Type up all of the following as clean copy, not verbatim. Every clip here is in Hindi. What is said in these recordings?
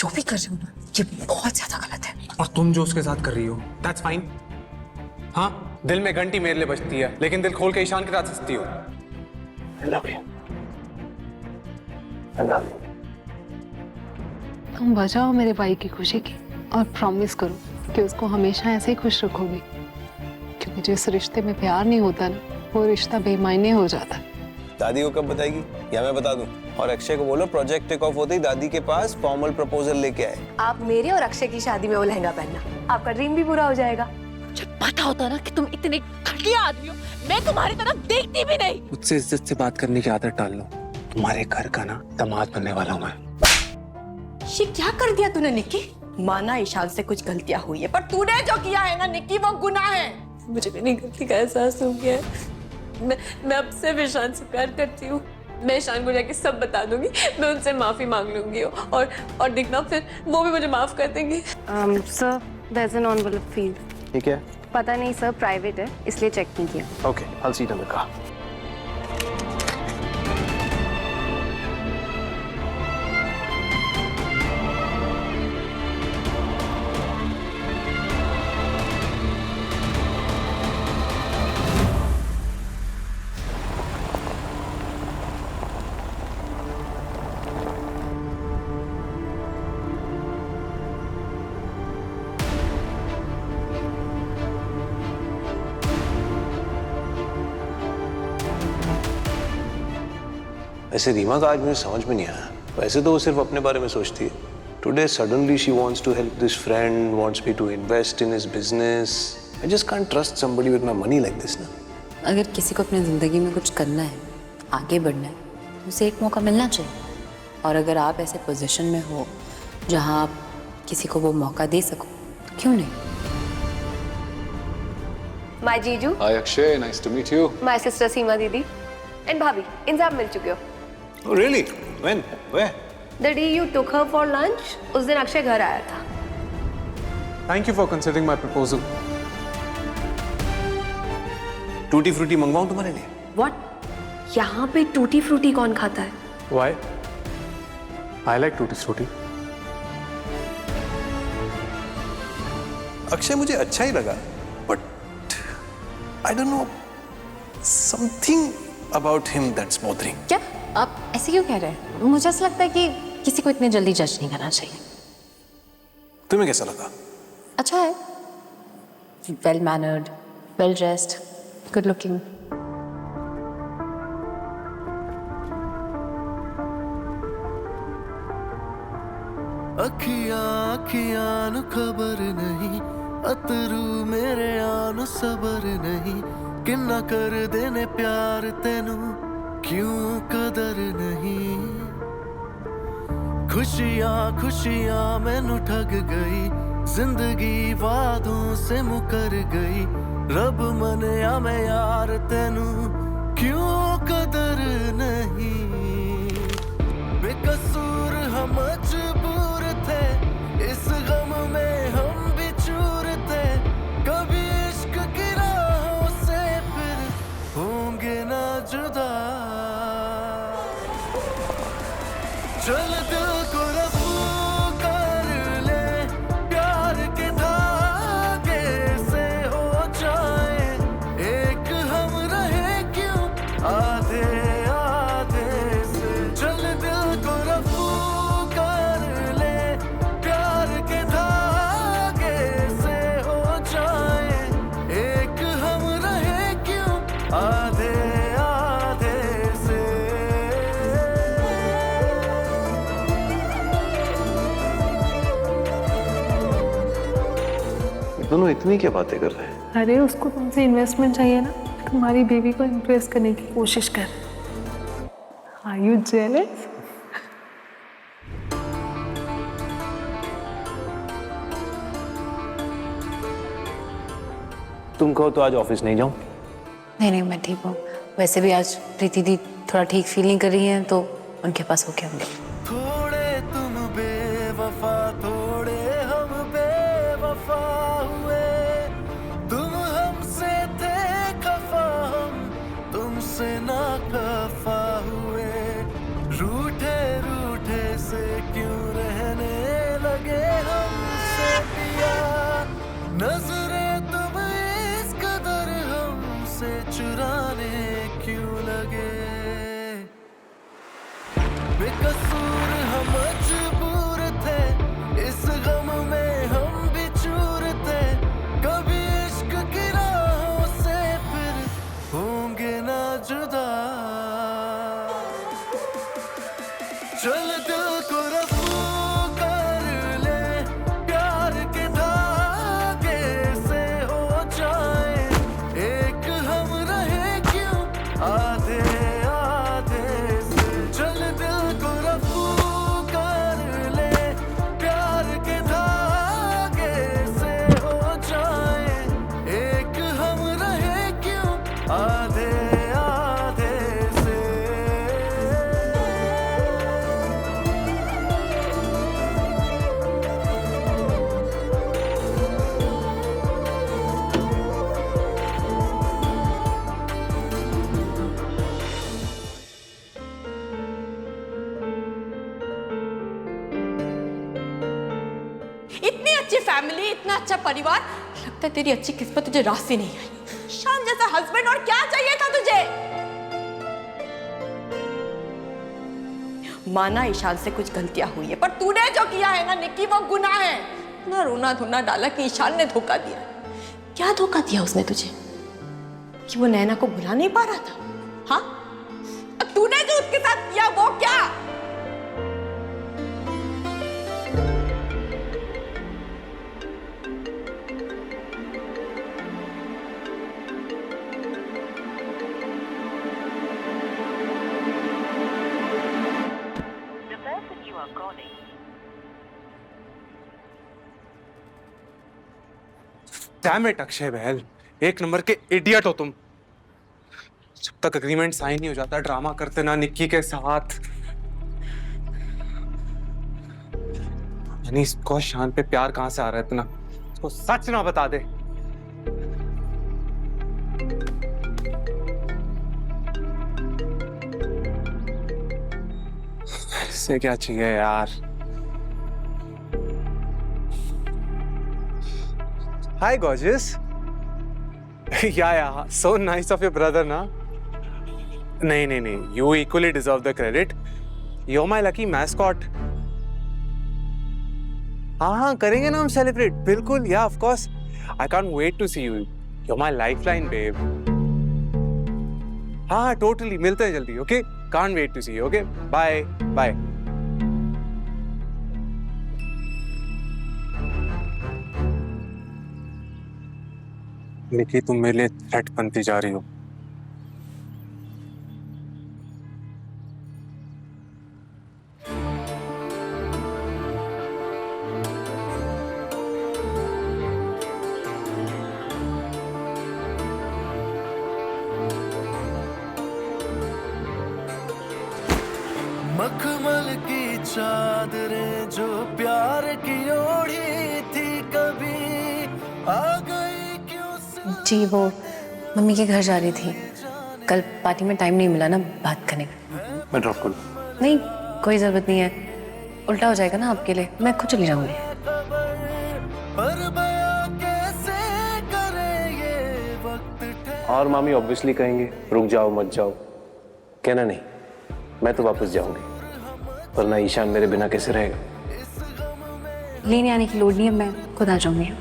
जो भी कर रही हो ना, ये बहुत ज्यादा गलत है। और तुम जो उसके साथ कर रही हो, दैट्स फाइन। हाँ, दिल में घंटी मेरे लिए बजती है, लेकिन दिल खोल के ईशान के साथ हंसती हो। I love you. I love you. तुम बचाओ मेरे भाई की खुशी की और प्रॉमिस करो कि उसको हमेशा ऐसे ही खुश रखोगे, क्योंकि जिस रिश्ते में प्यार नहीं होता ना, वो रिश्ता बेमायने हो जाता है। दादी को कब बताएगी या मैं बता दूं? और अक्षय को बोलो प्रोजेक्ट टेक ऑफ होते ही दादी के पास फॉर्मल प्रपोजल लेके आए। आप मेरे और अक्षय की शादी में वो लहंगा पहनना, आपका ड्रीम भी पूरा हो जाएगा। जब पता होता ना कि तुम इतने घटिया आदमी हो, मैं तुम्हारी तरफ देखती भी नहीं। मुझसे इज्जत से बात करने की आदत डाल लो। तुम्हारे घर का ना दामाद बनने वाला हूँ मैं। ये क्या कर दिया तूने निक्की? माना ईशान से कुछ गलतियां हुई है, पर तूने जो किया है ना निक्की, वो गुनाह है। मुझे मेरी गलती का एहसास हो गया है। मैं अब से ईशान से प्यार करती हूँ। मैं ईशान को जाके सब बता दूंगी, मैं उनसे माफी मांग लूंगी और देखना फिर वो भी मुझे माफ कर देंगे। Sir, there's an envelope field. ठीक है, पता नहीं सर, प्राइवेट है इसलिए चेक नहीं किया। Okay, I'll see you in the car. वैसे रीमा का आज मुझे समझ में नहीं आया। वैसे तो वो सिर्फ अपने बारे में सोचती है। Today suddenly she wants to help this friend, wants me to invest in his business. I just can't trust somebody with my money like this ना। अगर किसी को अपनी ज़िंदगी में कुछ करना है, आगे बढ़ना है, तो उसे एक मौका मिलना चाहिए। और अगर आप ऐसे पोजीशन में हो जहां आप किसी को वो मौका दे सको, तो क्यों नहीं? माय जीजू, hi Akshay, nice to meet you. My sister Seema दीदी एंड भाभी, इनसे आप मिल चुके हो। Oh really? When? Where? The day you took her for lunch, उस दिन अक्षय घर आया था। Thank you for considering my proposal. Tutti frutti मंगवाऊं तुम्हारे लिए? What? यहाँ पे टूटी फ्रूटी कौन खाता है? Why? I like tutti frutti. Akshay मुझे अच्छा ही लगा, but I don't know, something about him that's bothering. क्या आप ऐसे क्यों कह रहे हैं? मुझे ऐसा लगता है कि किसी को इतने जल्दी जज नहीं करना चाहिए। तुम्हें कैसा लगा? अच्छा है, well mannered, well dressed, good looking. अखियां अखियां नु खबर नहीं, अतरू मेरे आनु सबर नहीं, किन्ना कर देने प्यार तेनू, क्यों कदर नहीं। खुशियां खुशियां मैनू ठग गई, जिंदगी वादों से मुकर गई, रब मनिया मैं यार तेनू, क्यों कदर नहीं। बेकसूर हम मजबूर थे, इस गम में हम भी चूर थे, कभी इश्क की राहों से फिर होंगे ना जुदा। चल दिल को रफू कर ले, प्यार के धागे से हो जाए एक, हम रहे क्यों आधे आधे से। चल दिल को रफू कर ले, प्यार के धागे से हो जाए एक, हम रहे क्यों आधे आधे से। दोनों इतनी क्या बातें कर रहे हैं? अरे उसको तुमसे इन्वेस्टमेंट चाहिए ना, तुम्हारी बेबी को इम्प्रेस करने की कोशिश कर। Are you jealous? तुम कहो तो आज ऑफिस नहीं जाऊं? नहीं नहीं, मैं ठीक हूँ। वैसे भी आज प्रीति दी थोड़ा ठीक फील नहीं कर रही है, तो उनके पास होके होंगे। थोड़े तुम बेवफा, थोड़े हम बेवफा हुए, तुम हमसे थे खफा, हम तुमसे ना खफा हुए। रूठे रूठे से क्यों रहने अच्छी फैमिली, इतना अच्छा परिवार। लगता है तेरी अच्छी किस्मत तुझे रास्ते नहीं आई। ईशान जैसा हस्बैंड और क्या चाहिए था तुझे? माना ईशान से कुछ गलतियां हुई है, पर तूने जो किया है ना निक्की, वो गुनाह है। ना रोना धोना डाला कि ईशान ने धोखा दिया। क्या धोखा दिया उसने तुझे कि वो नैना को भुला नहीं पा रहा था? हाँ, तूने जो उसके साथ किया वो क्या? डैम इट अक्षय बहल, एक नंबर के इडियट हो तुम। जब तक एग्रीमेंट साइन नहीं हो जाता ड्रामा करते ना निक्की के साथ। यानी इसको शान पे प्यार कहां से आ रहा है इतना? इसको सच ना बता दे। इससे क्या चाहिए यार? Hi, gorgeous. Yeah. So nice of your brother, na? नहीं. You equally deserve the credit. You're my lucky mascot. हाँ, करेंगे ना हम celebrate. बिल्कुल, yeah, of course. I can't wait to see you. You're my lifeline, babe. हाँ, totally. मिलते हैं जल्दी, okay? Can't wait to see you, okay? Bye. निकी, तुम मेरे लिए थ्रेट बनती जा रही हो। मखमल की चादरें जो प्यार की ओढ़ी थी, कभी आ गई। जी, वो मम्मी के घर जा रही थी। कल पार्टी में टाइम नहीं मिला ना बात करने का। मैं ड्रॉप करूं? नहीं, कोई जरूरत नहीं है। उल्टा हो जाएगा ना आपके लिए। मैं खुद चली जाऊंगी। और मामी ऑब्वियसली कहेंगे रुक जाओ मत जाओ। कहना नहीं, मैं तो वापस जाऊंगी, वरना ईशान मेरे बिना कैसे रहेगा? लेने आने की लोड़ नहीं है, मैं खुद आ जाऊंगी।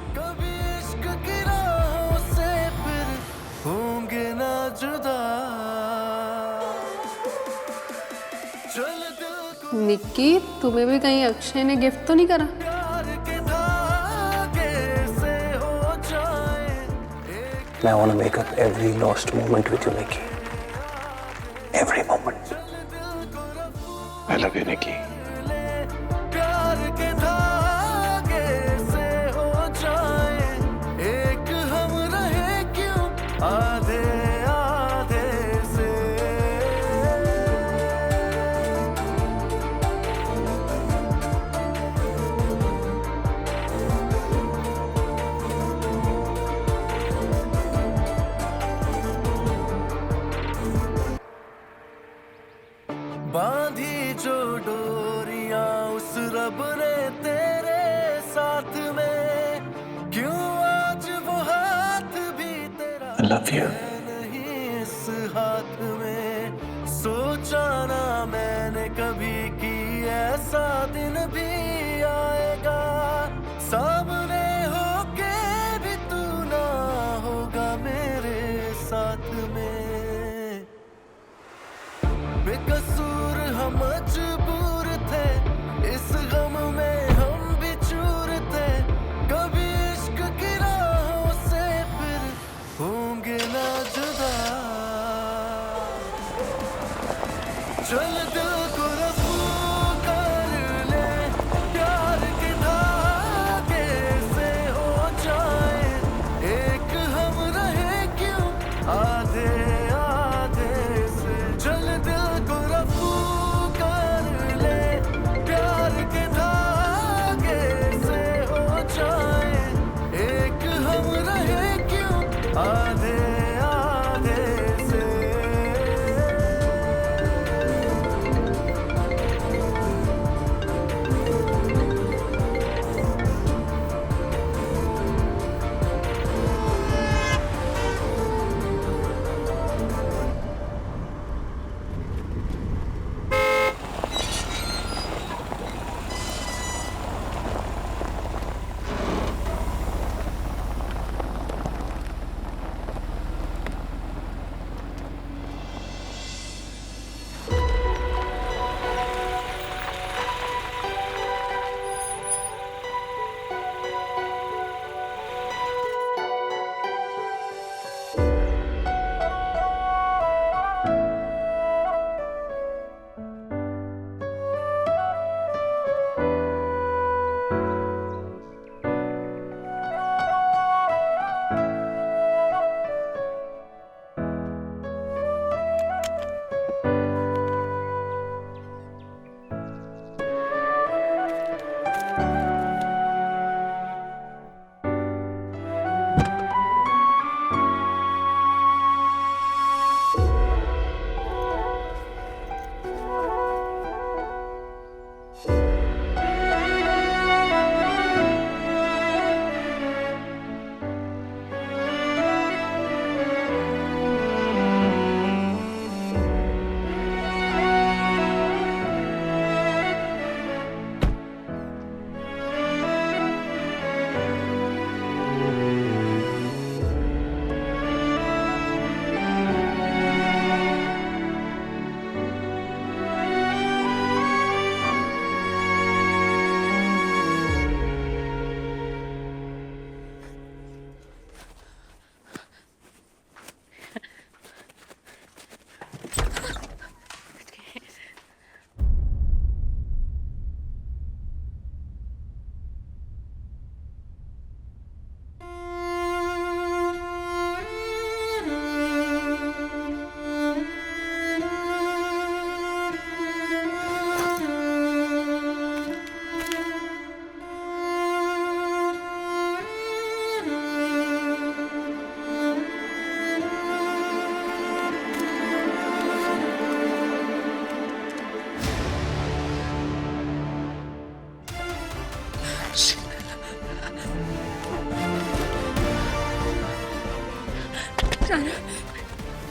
निक्की, तुम्हें भी कहीं अक्षय ने गिफ्ट तो नहीं करा? I want to make up every lost moment with you, Nikki. Every moment. I love you, Nikki. बांधी जो डोरियां उस रब ने तेरे साथ में, क्यों आज वो हाथ भी तेरा I love you. नहीं इस हाथ में। सोचा ना मैंने कभी कि ऐसा दिन भी आएगा, सामने होके भी तू ना होगा मेरे साथ में। बेकसूर हम मजबूर थे, इस गम में हम भी चूर थे। कभी इश्क की राहों से फिर होंगे ना जुदा। चल दिल को रफू कर ले,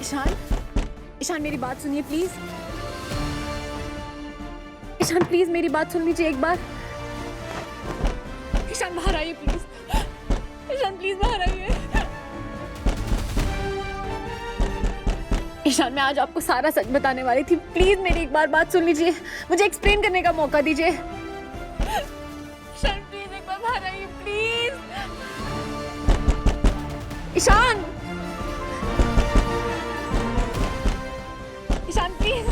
ईशान, ईशान मेरी बात सुनिए प्लीज। ईशान प्लीज मेरी बात सुन लीजिए एक बार। ईशान बाहर आइए प्लीज। ईशान प्लीज बाहर आइए। ईशान मैं आज आपको सारा सच बताने वाली थी, प्लीज मेरी एक बार बात सुन लीजिए, मुझे एक्सप्लेन करने का मौका दीजिए। ईशान प्लीज एक बार बाहर आइए please. Ishaan, Ishaan please.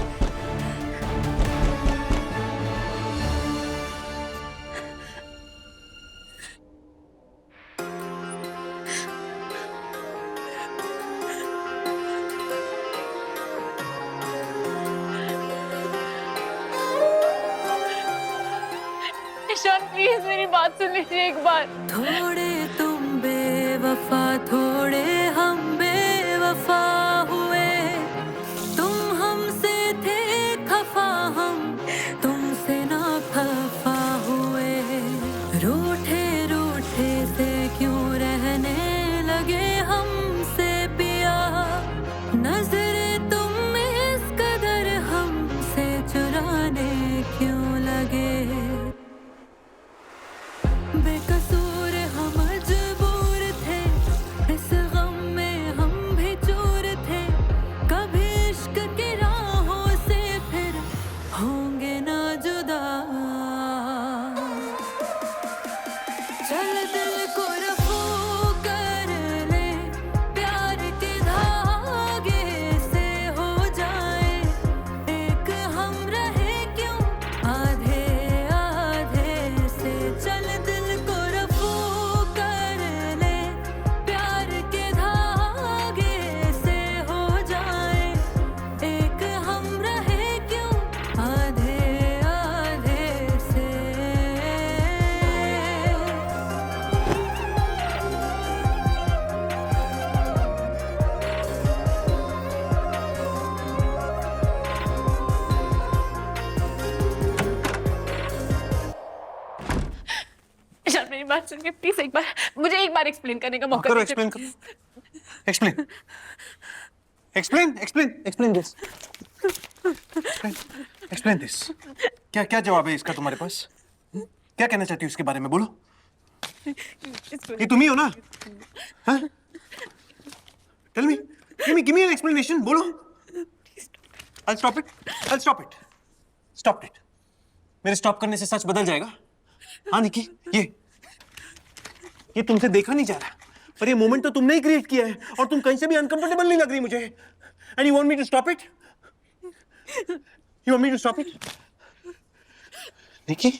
Ishaan please मेरी बात सुन लीजिए एक बार। थोड़े तुम बेवफा थोड़े हम बेवफा हुए, तुम हमसे थे खफा हम तुमसे ना खफा हुए, रूठे रूठे से क्यों रहने लगे हमसे पिया, नजरे तुम इस कदर हमसे चुराने क्यों लगे, बेकसूर हम मजबूर थे, इस गम में हम भी चूर थे, कभी इश्क की राहों से फिर होंगे ना जुदा, चल दिल को रफू कर ले, प्यार के धागे से हो जाए एक, हम रहे क्यों आधे आधे से, चल दिल को रफू कर ले, प्यार के धागे से हो जाए एक, हम रहे क्यों आधे आधे से। ईशान मेरी बात सुन के प्लीज एक बार, मुझे एक बार एक्सप्लेन करने का मौका करो, दीजिए। explain करो। Explain. Explain this. Explain this. क्या जवाब है इसका तुम्हारे पास? क्या कहना चाहती हो इसके बारे में, बोलो। ये तुम ही हो ना? हाँ? Tell me. Give me an explanation. बोलो। I'll stop it. Stop it. मेरे स्टॉप करने से सच बदल जाएगा? हाँ निकी, ये तुमसे देखा नहीं जा रहा, पर ये मोमेंट तो तुमने ही क्रिएट किया है, और तुम कहीं से भी अनकंफर्टेबल नहीं लग रही मुझे। And you want me to stop it? You want me to stop it? Nikki,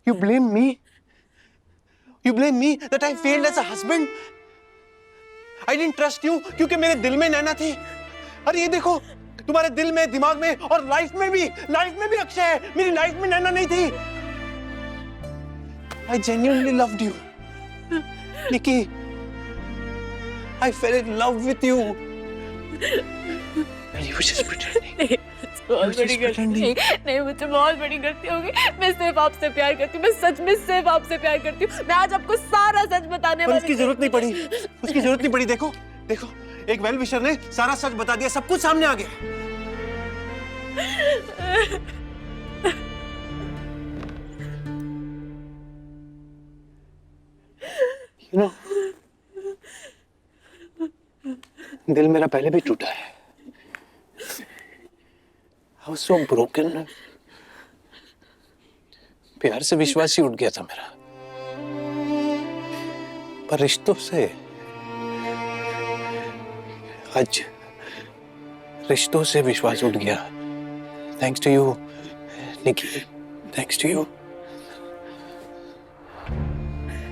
you blame me? You blame me that I failed as a husband? I didn't trust you क्योंकि मेरे दिल में नैना थी। अरे ये देखो, तुम्हारे दिल में, दिमाग में और लाइफ में भी अक्षय है, मेरी लाइफ में नैना नहीं थी। I genuinely loved you, Nikki. I fell in love with you. And you were just pretending. बहुत बड़ी गलती नहीं, मुझे बहुत बड़ी गलती होगी। मैं सिर्फ आपसे प्यार करती हूँ, मैं सच में सिर्फ आपसे प्यार करती हूँ। मैं आज आपको सारा सच बताने वाली। उसकी जरूरत नहीं पड़ी। देखो, एक वेल विशर ने सारा सच बता दिया, सब कुछ सामने आ गया। You know, दिल मेरा पहले भी टूटा है। I was so broken. प्यार से विश्वास ही उठ गया था मेरा, पर रिश्तों से आज रिश्तों से विश्वास उठ गया। Thanks to you Nikki, thanks to you.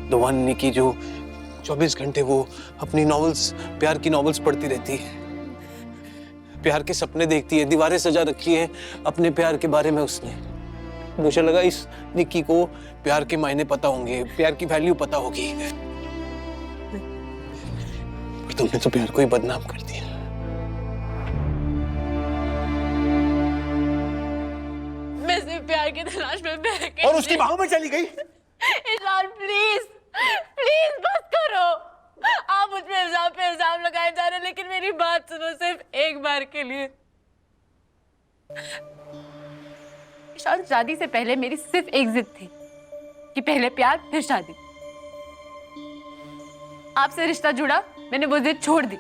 The one Nikki जो 24 घंटे वो अपनी नॉवेल्स, प्यार की नॉवेल्स पढ़ती रहती है, प्यार के सपने देखती है, दीवारें सजा रखी है अपने प्यार के बारे में उसने। मुझे लगा इस निक्की को प्यार के मायने पता होंगे, प्यार की वैल्यू पता होगी, पर तुमने तो प्यार को ही बदनाम कर दिया। मैं सिर्फ प्यार की तलाश में बहके और उसकी बाहों में चली गई। ईशान प्लीज प्लीज बस करो। आप मुझ पे इल्जाम लगाए जा रहे हैं, लेकिन मेरी बात सुनो सिर्फ एक बार के लिए। ईशान, शादी से पहले मेरी सिर्फ एक जिद थी कि पहले प्यार फिर शादी। आपसे रिश्ता जुड़ा, मैंने वो जिद छोड़ दी।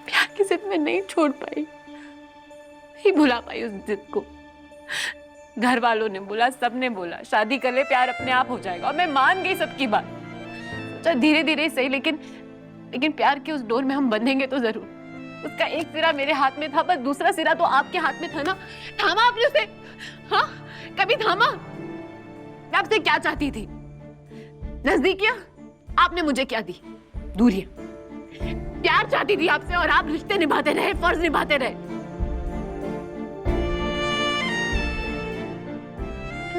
प्यार की जिद मैं नहीं छोड़ पाई, नहीं भुला पाई उस जिद को। घर वालों ने बोला, सबने बोला शादी कर ले, प्यार अपने आप हो जाएगा, और मैं मान गई सबकी बात। सोचा धीरे धीरे सही, लेकिन प्यार के उस डोर में हम बंधेंगे तो जरूर। उसका एक सिरा मेरे हाथ में था, बस दूसरा सिरा तो आपके हाथ में था ना। थामा आपने उसे? हाँ, कभी थामा? मैं आपसे क्या चाहती थी? नजदीकियां? आपने मुझे क्या दी? दूरियां। प्यार चाहती थी आपसे, और आप रिश्ते निभाते रहे, फर्ज निभाते रहे।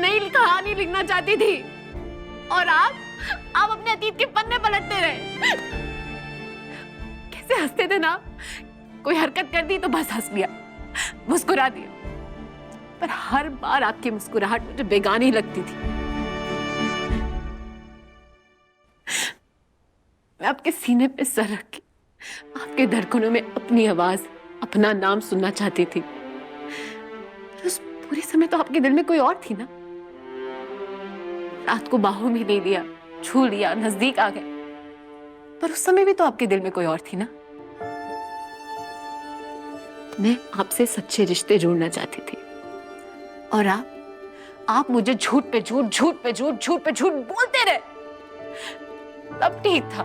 नई कहानी लिखना चाहती थी, और आप अपने अतीत के पन्ने पलटते रहे। कैसे हंसते थे ना, कोई हरकत कर दी तो बस हंस लिया, मुस्कुरा दिया। पर हर बार आपकी मुस्कुराहट मुझे बेगानी लगती थी। मैं आपके सीने पे सर रख के आपके धड़कनों में अपनी आवाज, अपना नाम सुनना चाहती थी। उस पूरे समय तो आपके दिल में कोई और थी ना। रात को बाहों में ले लिया, छू लिया, नजदीक आ गए, पर उस समय भी तो आपके दिल में कोई और थी ना। मैं आपसे सच्चे रिश्ते जोड़ना चाहती थी, और आप मुझे झूठ पे झूठ, झूठ पे झूठ, झूठ पे झूठ बोलते रहे। तब ठीक था।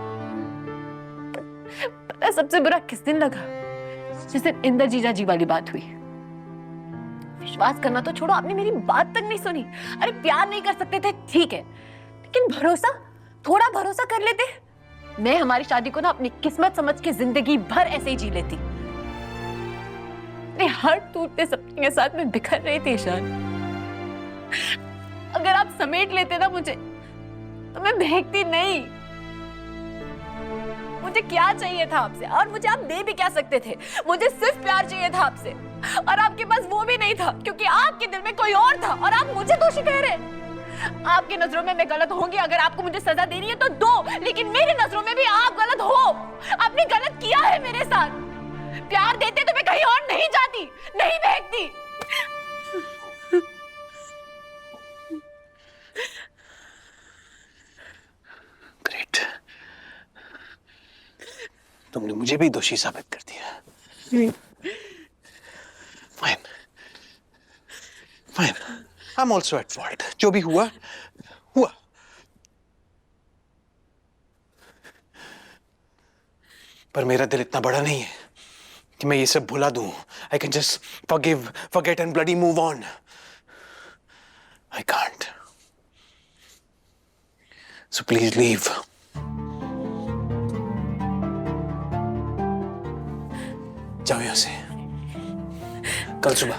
पता सबसे बुरा किस दिन लगा? जिस दिन इंदर जीजा जी वाली बात हुई। विश्वास करना तो छोड़ो, आपने मेरी बात तक नहीं सुनी। अरे प्यार नहीं कर सकते थे ठीक है, लेकिन भरोसा, थोड़ा भरोसा कर लेते। मैं हमारी शादी को ना अपनी किस्मत समझ के जिंदगी भर ऐसे ही जी लेती। हर टूटते सपने के साथ मैं बिखर रही थी ईशान। अगर आप समेट लेते ना मुझे, तो मैं बहकती नहीं। मुझे क्या चाहिए था आपसे, और मुझे आप दे भी क्या सकते थे? मुझे सिर्फ प्यार चाहिए था आपसे, और आपके पास वो भी नहीं था, क्योंकि आपके दिल में कोई और था, और आप मुझे दोषी कह रहे। आपकी नजरों में मैं गलत होंगी, अगर आपको मुझे सजा देनी है तो दो, लेकिन मेरी नजरों में भी आप गलत हो। आपने गलत किया है मेरे साथ। प्यार देते तो मैं कहीं और नहीं जाती, नहीं बहकती। ग्रेट, तुमने मुझे भी दोषी साबित कर दिया। Fine, fine, I am also at fault. जो भी हुआ हुआ। पर मेरा दिल इतना बड़ा नहीं है कि मैं ये सब भुला दूं। I can just forgive, forget and bloody move on. I can't. So please leave. जाओ यहाँ से। कल सुबह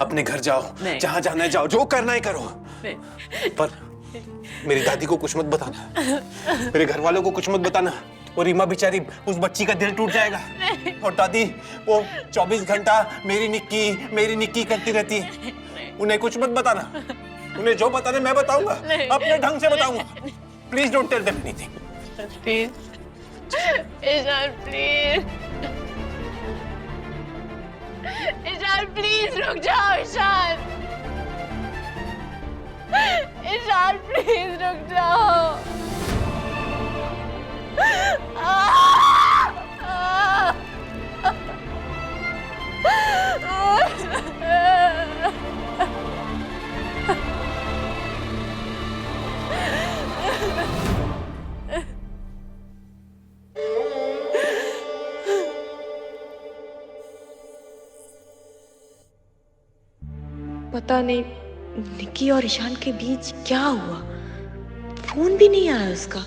अपने घर जाओ, जहां जाना है जाओ, जो करना है करो। पर मेरी दादी को कुछ मत बताना, मेरे घर वालों को कुछ मत बताना। और रीमा बेचारी, उस बच्ची का दिल टूट जाएगा। और दादी वो 24 घंटा मेरी निक्की करती रहती है। उन्हें कुछ मत बताना। उन्हें जो बताना मैं बताऊंगा, अपने ढंग से बताऊंगा। Please don't tell them anything. Please Ishaan, please Ishaan, please रुक जाओ ईशान। ईशान प्लीज रुक जाओ। पता नहीं निक्की और ईशान के बीच क्या हुआ, फोन भी नहीं आया उसका।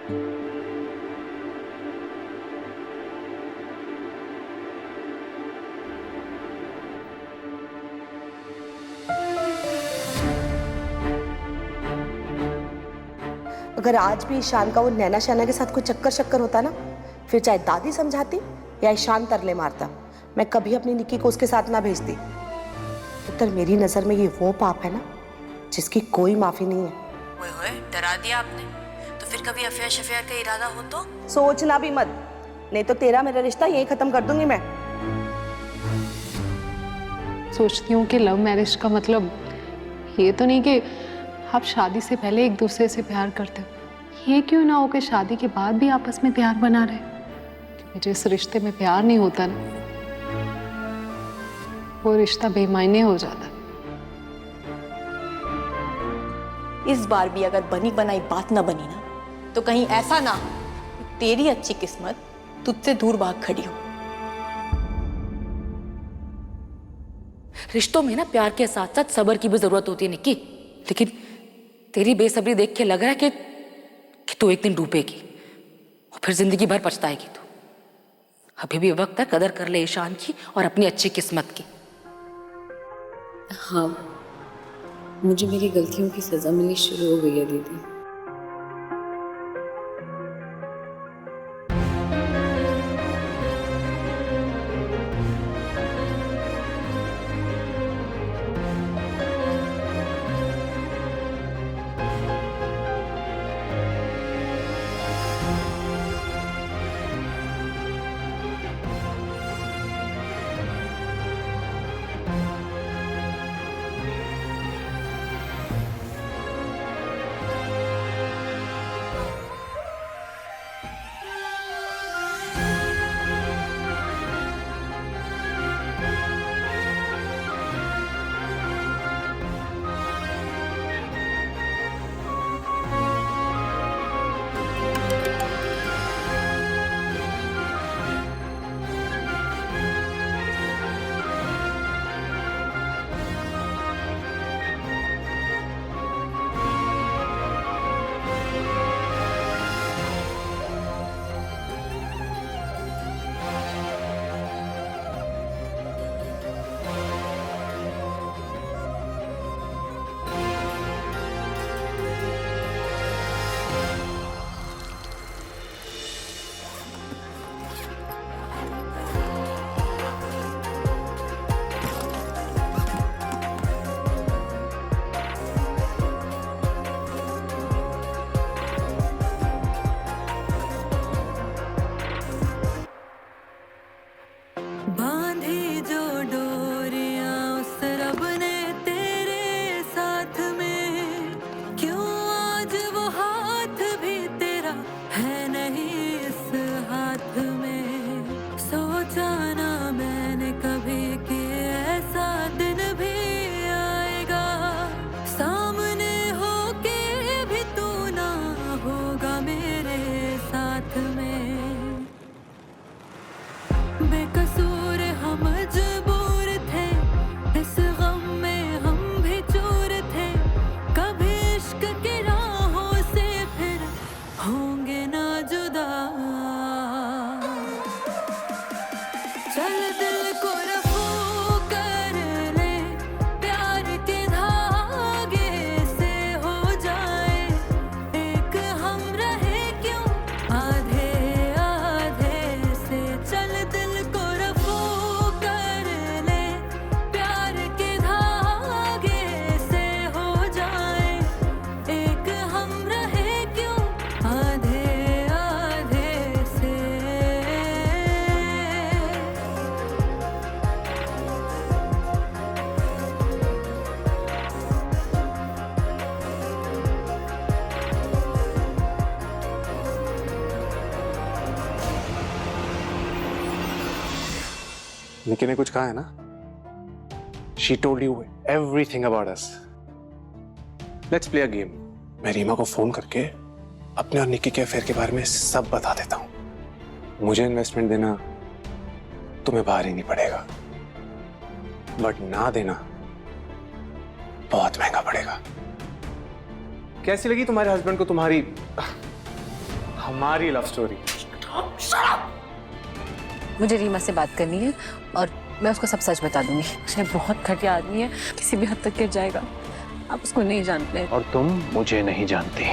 अगर आज भी ईशान का वो नैना शैना के साथ कोई चक्कर शक्कर होता ना, फिर चाहे दादी समझाती या ईशान तरले मारता, मैं कभी अपनी निक्की को उसके साथ ना भेजती। उत्तर मेरी नजर में ये वो पाप है ना जिसकी कोई माफी नहीं है। ओए होए, डरा दिया आपने। तो फिर कभी अफेयर शफेयर का इरादा हो तो? सोचना भी मत, नहीं तो तेरा मेरा रिश्ता यही खत्म कर दूंगी मैं। सोचती हूँ कि लव मैरिज का मतलब ये तो नहीं कि आप शादी से पहले एक दूसरे से प्यार करते हो। ये क्यों ना हो कि शादी के बाद भी आपस में प्यार बना रहे, क्योंकि जिस रिश्ते में प्यार नहीं होता ना, वो रिश्ता बेमायने हो जाता। इस बार भी अगर बनी बनाई बात ना बनी ना, तो कहीं ऐसा ना हो तेरी अच्छी किस्मत तुझसे दूर भाग खड़ी हो। रिश्तों में ना प्यार के साथ साथ सब्र की भी जरूरत होती है निक्की, लेकिन तेरी बेसब्री देख के लग रहा है कि तू एक दिन डूबेगी और फिर जिंदगी भर पछताएगी तू। अभी भी वक्त है, कदर कर ले ईशान की और अपनी अच्छी किस्मत की। हाँ, मुझे मेरी गलतियों की सजा मिलनी शुरू हो गई है दीदी। बांधी जो डोरियां उस रब ने तेरे साथ में, क्यों आज वो हाथ भी तेरा है नहीं इस हाथ में। सोचा ना मैंने कभी कि ऐसा दिन भी आएगा, सामने होके भी तू ना होगा मेरे साथ में। बेकसूर हम मजबूर थे, इस गम में हम भी चूर थे। कभी इश्क की राहों से फिर होंगे ना जुदा। चल दिल को रफू कर ले, प्यार के धागे से हो जाए एक। हम रहे क्यों आधे आधे से। चल दिल को रफू कर ले, प्यार के धागे से हो जाए एक। हम रहे क्यों आधे आधे से। निकी ने कुछ कहा है ना? She told you everything about us. Let's play a game. मैं रीमा को फोन करके अपने और निकी के अफेयर के बारे में सब बता देता हूँ। मुझे इन्वेस्टमेंट देना तुम्हें बाहर ही नहीं पड़ेगा, बट ना देना बहुत महंगा पड़ेगा। कैसी लगी तुम्हारे हस्बैंड को तुम्हारी हमारी लव स्टोरी। मुझे रीमा से बात करनी है और मैं उसको सब सच बता दूंगी। उसने बहुत घटिया आदमी है, किसी भी हद तक गिर जाएगा। आप उसको नहीं जानते। और तुम मुझे नहीं जानती।